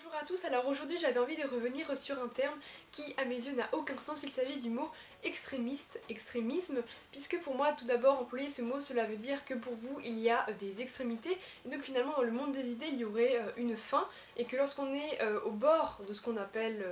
Bonjour à tous, alors aujourd'hui j'avais envie de revenir sur un terme qui à mes yeux n'a aucun sens, il s'agit du mot extrémiste, extrémisme, puisque pour moi tout d'abord employer ce mot cela veut dire que pour vous il y a des extrémités, et donc finalement dans le monde des idées il y aurait une fin, et que lorsqu'on est au bord de ce qu'on appelle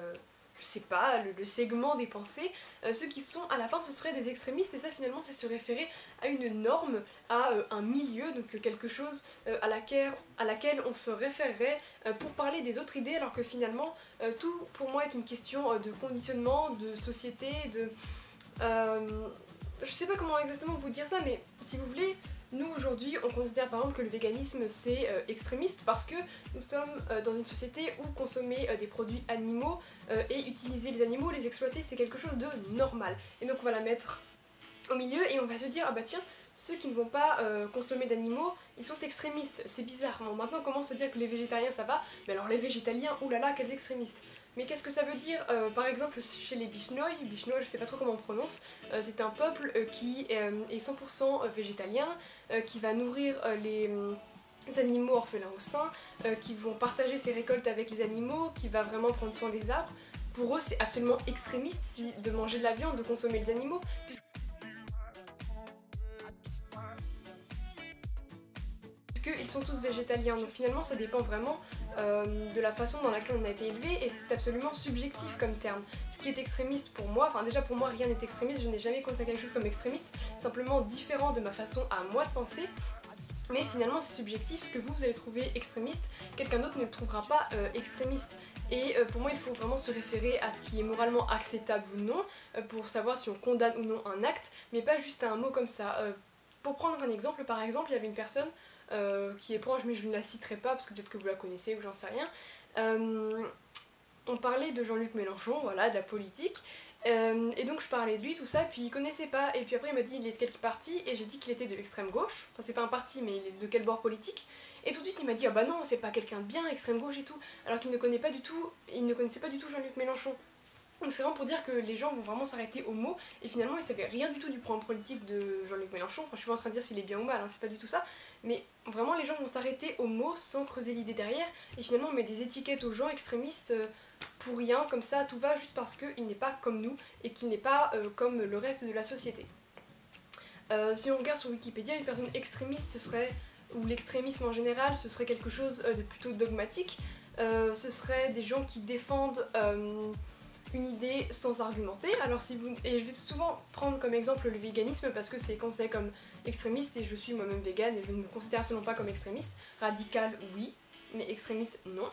je sais pas, le segment des pensées, ceux qui sont à la fin ce seraient des extrémistes et ça finalement c'est se référer à une norme, à un milieu, donc quelque chose à laquelle on se référerait pour parler des autres idées alors que finalement tout pour moi est une question de conditionnement, de société, de... je sais pas comment exactement vous dire ça mais si vous voulez, nous aujourd'hui on considère par exemple que le véganisme c'est extrémiste parce que nous sommes dans une société où consommer des produits animaux et utiliser les animaux, les exploiter c'est quelque chose de normal. Et donc on va la mettre au milieu et on va se dire ah bah tiens, ceux qui ne vont pas consommer d'animaux, ils sont extrémistes, c'est bizarre. Bon, maintenant on commence à dire que les végétariens ça va, mais alors les végétaliens, oulala, quels extrémistes. Mais qu'est-ce que ça veut dire par exemple chez les Bishnoi, je sais pas trop comment on prononce, c'est un peuple qui est 100% végétalien, qui va nourrir les animaux orphelins au sein, qui vont partager ses récoltes avec les animaux, qui va vraiment prendre soin des arbres. Pour eux c'est absolument extrémiste de manger de la viande, de consommer les animaux, ils sont tous végétaliens, donc finalement ça dépend vraiment de la façon dans laquelle on a été élevé et c'est absolument subjectif comme terme. Ce qui est extrémiste pour moi, enfin déjà pour moi rien n'est extrémiste, je n'ai jamais considéré quelque chose comme extrémiste, simplement différent de ma façon à moi de penser. Mais finalement c'est subjectif, ce que vous allez trouver extrémiste, quelqu'un d'autre ne le trouvera pas extrémiste. Et pour moi il faut vraiment se référer à ce qui est moralement acceptable ou non, pour savoir si on condamne ou non un acte, mais pas juste à un mot comme ça. Pour prendre un exemple, par exemple, il y avait une personne qui est proche, mais je ne la citerai pas parce que peut-être que vous la connaissez ou j'en sais rien. On parlait de Jean-Luc Mélenchon, voilà, de la politique, et donc je parlais de lui, tout ça, puis il connaissait pas, et puis après il m'a dit il est de quel parti, et j'ai dit qu'il était de l'extrême gauche, enfin c'est pas un parti, mais il est de quel bord politique, et tout de suite il m'a dit ah bah non, c'est pas quelqu'un de bien, extrême gauche et tout, alors qu'il ne connaissait pas du tout Jean-Luc Mélenchon. Donc c'est vraiment pour dire que les gens vont vraiment s'arrêter aux mots et finalement ils savaient rien du tout du programme politique de Jean-Luc Mélenchon, enfin je suis pas en train de dire s'il est bien ou mal, hein, c'est pas du tout ça, mais vraiment les gens vont s'arrêter aux mots sans creuser l'idée derrière et finalement on met des étiquettes aux gens extrémistes pour rien, comme ça tout va juste parce qu'il n'est pas comme nous et qu'il n'est pas comme le reste de la société. Si on regarde sur Wikipédia, une personne extrémiste ce serait, ou l'extrémisme en général, ce serait quelque chose de plutôt dogmatique, ce serait des gens qui défendent une idée sans argumenter. Alors si vous... Et je vais souvent prendre comme exemple le véganisme parce que c'est considéré comme extrémiste et je suis moi-même végane et je ne me considère absolument pas comme extrémiste. Radical oui, mais extrémiste non.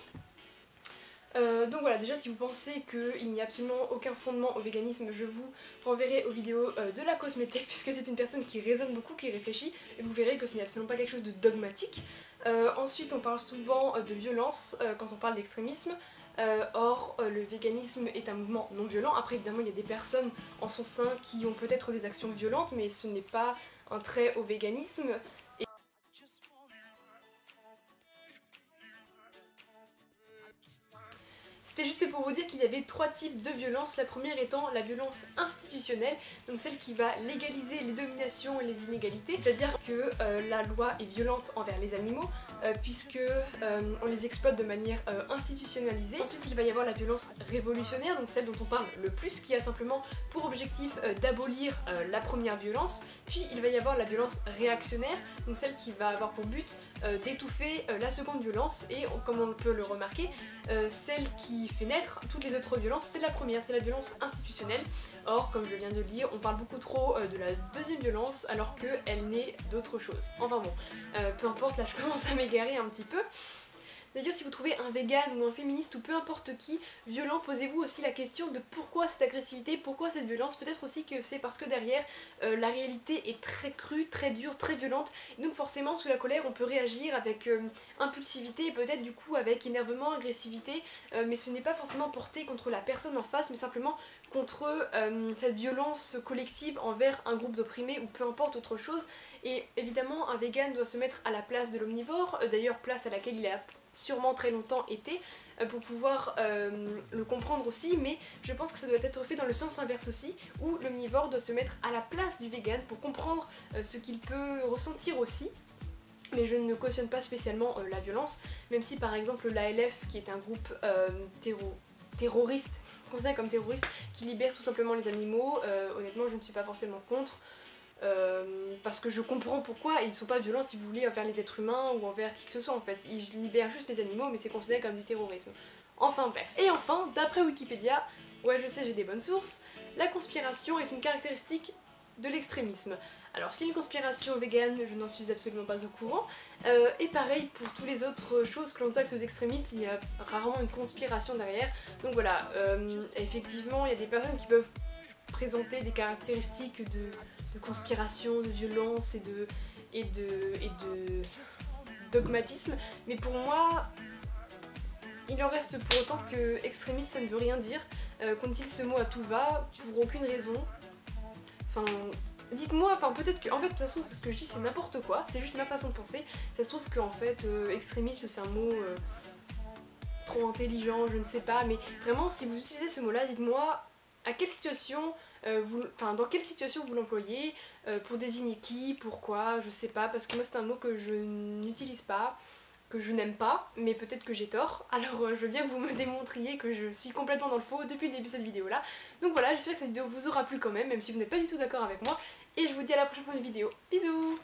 Donc voilà, déjà si vous pensez qu'il n'y a absolument aucun fondement au véganisme, je vous renverrai aux vidéos de la cosmétique puisque c'est une personne qui raisonne beaucoup, qui réfléchit et vous verrez que ce n'est absolument pas quelque chose de dogmatique. Ensuite on parle souvent de violence quand on parle d'extrémisme. Or, le véganisme est un mouvement non violent. Après, évidemment, il y a des personnes en son sein qui ont peut-être des actions violentes, mais ce n'est pas un trait au véganisme. C'était juste pour vous dire qu'il y avait trois types de violence, la première étant la violence institutionnelle, donc celle qui va légaliser les dominations et les inégalités, c'est-à-dire que la loi est violente envers les animaux, puisque on les exploite de manière institutionnalisée. Ensuite il va y avoir la violence révolutionnaire, donc celle dont on parle le plus, qui a simplement pour objectif d'abolir la première violence, puis il va y avoir la violence réactionnaire, donc celle qui va avoir pour but d'étouffer la seconde violence, et comme on peut le remarquer, celle qui fait naître toutes les autres violences, c'est la première, c'est la violence institutionnelle. Or, comme je viens de le dire, on parle beaucoup trop de la deuxième violence alors qu'elle naît d'autre chose. Enfin bon, peu importe, là je commence à m'égarer un petit peu. D'ailleurs, si vous trouvez un vegan ou un féministe ou peu importe qui violent, posez-vous aussi la question de pourquoi cette agressivité, pourquoi cette violence. Peut-être aussi que c'est parce que derrière, la réalité est très crue, très dure, très violente. Et donc forcément, sous la colère, on peut réagir avec impulsivité et peut-être du coup avec énervement, agressivité. Mais ce n'est pas forcément porté contre la personne en face, mais simplement contre cette violence collective envers un groupe d'opprimés ou peu importe autre chose. Et évidemment, un vegan doit se mettre à la place de l'omnivore, d'ailleurs place à laquelle il a sûrement très longtemps été, pour pouvoir le comprendre aussi, mais je pense que ça doit être fait dans le sens inverse aussi, où l'omnivore doit se mettre à la place du vegan pour comprendre ce qu'il peut ressentir aussi. mais je ne cautionne pas spécialement la violence, même si par exemple l'ALF, qui est un groupe terroriste, considéré comme terroriste, qui libère tout simplement les animaux, honnêtement je ne suis pas forcément contre, parce que je comprends pourquoi, et ils sont pas violents si vous voulez envers les êtres humains ou envers qui que ce soit en fait, ils libèrent juste les animaux mais c'est considéré comme du terrorisme. Enfin bref. Et enfin, d'après Wikipédia, ouais je sais j'ai des bonnes sources, la conspiration est une caractéristique de l'extrémisme. Alors si une conspiration végane, je n'en suis absolument pas au courant, et pareil pour toutes les autres choses que l'on taxe aux extrémistes, il y a rarement une conspiration derrière. Donc voilà, effectivement il y a des personnes qui peuvent présenter des caractéristiques de conspiration, de violence et de dogmatisme, mais pour moi il en reste pour autant que extrémiste ça ne veut rien dire, qu'on utilise ce mot à tout va pour aucune raison. Enfin, dites-moi, enfin peut-être que, en fait, ça se trouve que ce que je dis c'est n'importe quoi, c'est juste ma façon de penser. Ça se trouve que en fait, extrémiste c'est un mot trop intelligent, je ne sais pas, mais vraiment si vous utilisez ce mot-là, dites-moi à quelle situation, dans quelle situation vous l'employez, pour désigner qui, pourquoi, je sais pas, parce que moi c'est un mot que je n'utilise pas, que je n'aime pas, mais peut-être que j'ai tort, alors je veux bien que vous me démontriez que je suis complètement dans le faux depuis le début de cette vidéo là. Donc voilà, j'espère que cette vidéo vous aura plu quand même si vous n'êtes pas du tout d'accord avec moi, et je vous dis à la prochaine vidéo. Bisous!